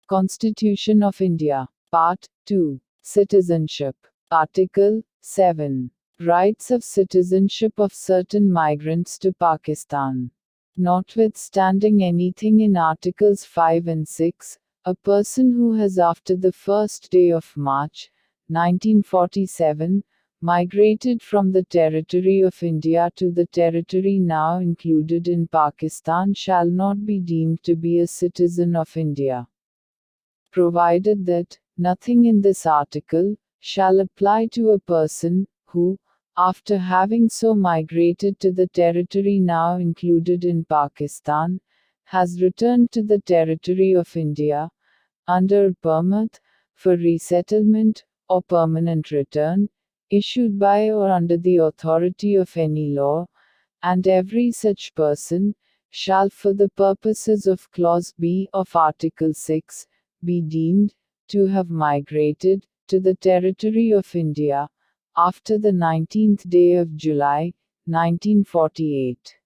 Constitution of India. Part 2. Citizenship. Article 7. Rights of citizenship of certain migrants to Pakistan. Notwithstanding anything in Articles 5 and 6, a person who has after the first day of March, 1947, migrated from the territory of India to the territory now included in Pakistan shall not be deemed to be a citizen of India, provided that nothing in this article shall apply to a person who, after having so migrated to the territory now included in Pakistan, has returned to the territory of India, under a permit for resettlement or permanent return, issued by or under the authority of any law, and every such person shall for the purposes of Clause B of Article 6 be deemed to have migrated to the territory of India after the 19th day of July, 1948.